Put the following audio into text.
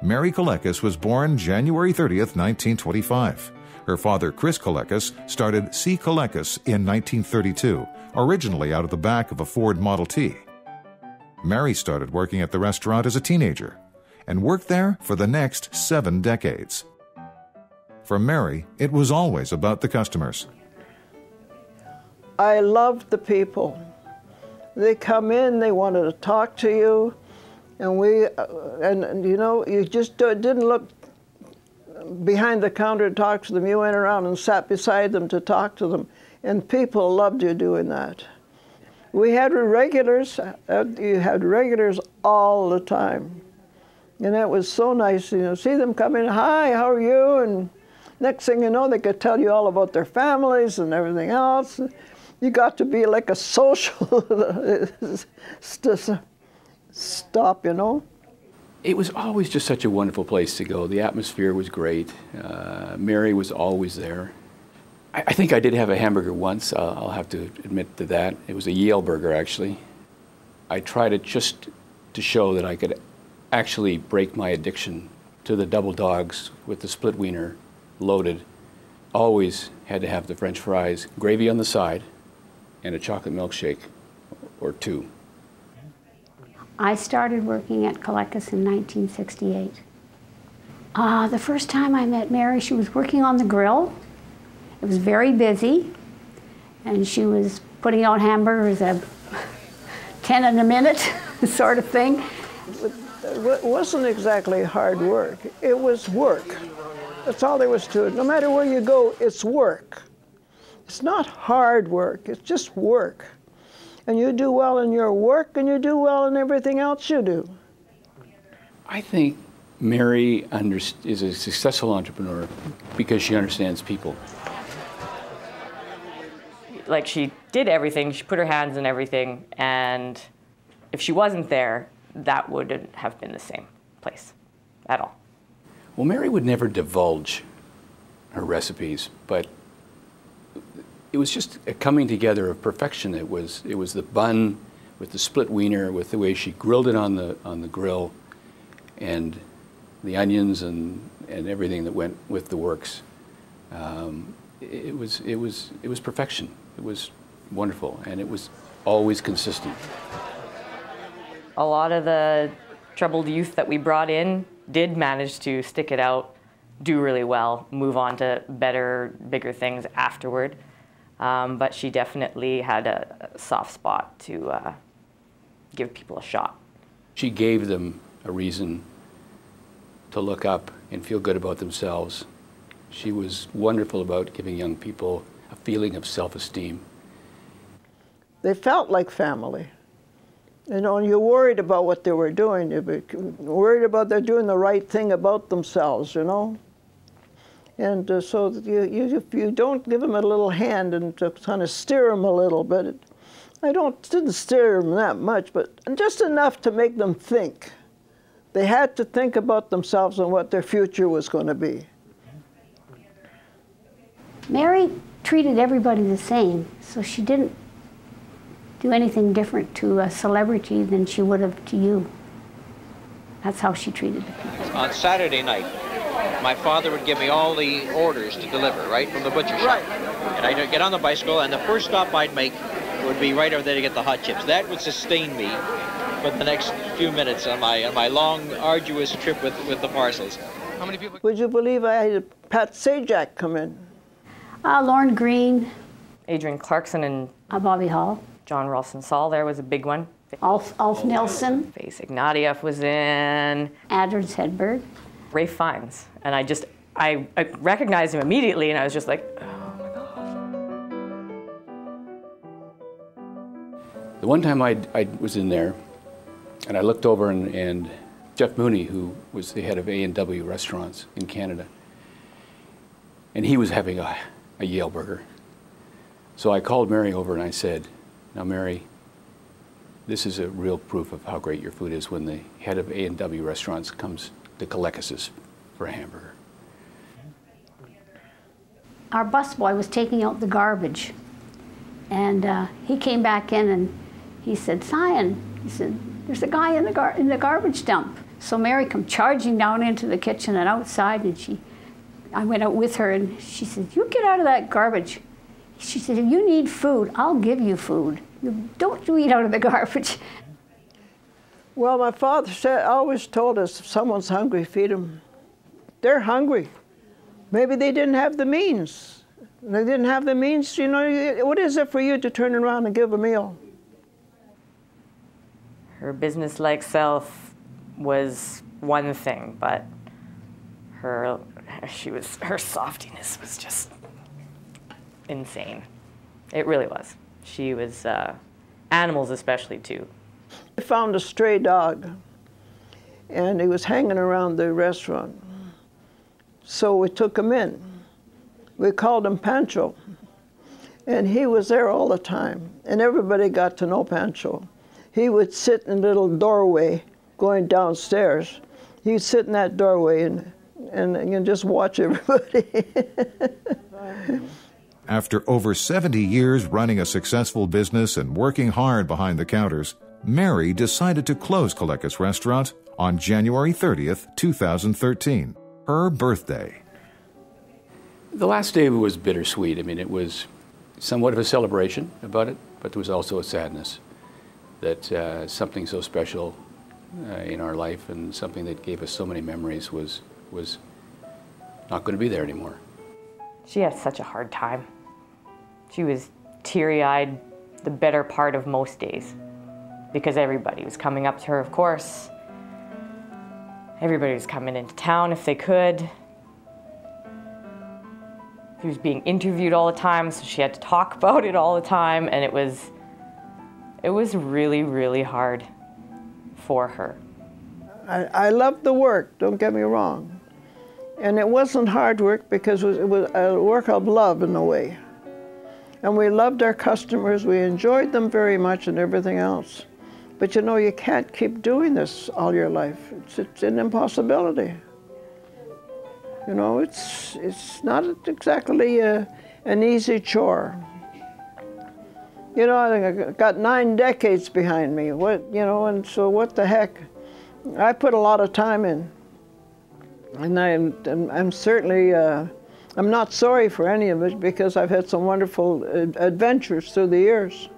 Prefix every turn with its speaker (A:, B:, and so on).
A: Mary Kelekis was born January 30th, 1925. Her father, Chris Kelekis, started C. Kelekis in 1932, originally out of the back of a Ford Model T. Mary started working at the restaurant as a teenager and worked there for the next 7 decades. For Mary, it was always about the customers.
B: I loved the people. They come in, they wanted to talk to you, and you know, you just didn't look behind the counter to talk to them. You went around and sat beside them to talk to them, and people loved you doing that. We had regulars. You had regulars all the time, and it was so nice. You know, see them come in. Hi, how are you? And next thing you know, they could tell you all about their families and everything else. You got to be like a social stop, you know.
C: It was always just such a wonderful place to go. The atmosphere was great. Mary was always there. I think I did have a hamburger once. I'll have to admit to that. It was a Yale burger, actually. I tried it just to show that I could actually break my addiction to the double dogs with the split wiener loaded. Always had to have the French fries, gravy on the side, and a chocolate milkshake or 2.
D: I started working at Kelekis in 1968. The first time I met Mary, she was working on the grill. It was very busy, and she was putting out hamburgers at 10 in a minute, sort of thing.
B: It wasn't exactly hard work. It was work. That's all there was to it. No matter where you go, it's work. It's not hard work, it's just work. And you do well in your work, and you do well in everything else you do.
C: I think Mary is a successful entrepreneur because she understands people.
E: Like, she did everything, she put her hands in everything, and if she wasn't there, that wouldn't have been the same place at all.
C: Well, Mary would never divulge her recipes, but it was just a coming together of perfection. It was the bun with the split wiener, with the way she grilled it on the grill, and the onions and everything that went with the works. It was perfection. It was wonderful, and it was always consistent.
E: A lot of the troubled youth that we brought in did manage to stick it out, do really well, move on to better, bigger things afterward. But she definitely had a soft spot to give people a shot.
C: She gave them a reason to look up and feel good about themselves. She was wonderful about giving young people a feeling of self-esteem.
B: They felt like family. You know, and you're worried about what they were doing. You're worried about they're doing the right thing about themselves, you know. And so that if you don't give them a little hand and to kind of steer them a little bit, didn't steer them that much, but just enough to make them think. They had to think about themselves and what their future was going to be.
D: Mary treated everybody the same, so she didn't do anything different to a celebrity than she would have to you. That's how she treated the people.
F: On Saturday night, my father would give me all the orders to deliver, right, from the butcher shop. Right. And I'd get on the bicycle, and the first stop I'd make would be right over there to get the hot chips. That would sustain me for the next few minutes on my long, arduous trip with the parcels.
B: How many people? Would you believe I had Pat Sajak come in?
D: Lorne Green.
E: Adrian Clarkson and
D: Bobby Hall.
E: John Ralston Saul there was a big one.
D: Alf Nelson.
E: Face Ignatieff was in.
D: Adrian Hedberg.
E: Ray Fiennes. And I recognized him immediately, and I was just like, oh my gosh.
C: The one time I was in there, and I looked over, and Jeff Mooney, who was the head of A&W restaurants in Canada, and he was having a Yale burger. So I called Mary over and I said, now Mary, this is a real proof of how great your food is when the head of A&W restaurants comes to Kelekis for a hamburger.
D: Our busboy was taking out the garbage, and he came back in and he said, Sion, he said, there's a guy in the garbage dump. So Mary come charging down into the kitchen and outside, and I went out with her, and she said, "You get out of that garbage." She said, "If you need food, I'll give you food. Don't you eat out of the garbage."
B: Well, my father always told us, if someone's hungry, feed them. They're hungry. Maybe they didn't have the means. They didn't have the means, you know, what is it for you to turn around and give a meal?
E: Her business-like self was one thing, but her softiness was just insane. It really was. She was, animals especially too.
B: I found a stray dog, and he was hanging around the restaurant. So we took him in. We called him Pancho, and he was there all the time, and everybody got to know Pancho. He would sit in a little doorway going downstairs. He'd sit in that doorway and just watch everybody.
A: After over 70 years running a successful business and working hard behind the counters, Mary decided to close Kelekis Restaurant on January 30th, 2013, her birthday.
C: The last day was bittersweet. I mean, it was somewhat of a celebration about it, but there was also a sadness that something so special in our life and something that gave us so many memories was not going to be there anymore.
E: She had such a hard time. She was teary-eyed the better part of most days because everybody was coming up to her, of course. Everybody was coming into town if they could. She was being interviewed all the time, so she had to talk about it all the time, and it was really, really hard for her.
B: I loved the work, don't get me wrong. And it wasn't hard work because it was a work of love in a way. And we loved our customers, we enjoyed them very much and everything else. But you know, you can't keep doing this all your life. It's an impossibility. You know, it's not exactly an easy chore. You know, I think I got 9 decades behind me. And so what the heck? I put a lot of time in. And I'm certainly, I'm not sorry for any of it because I've had some wonderful adventures through the years.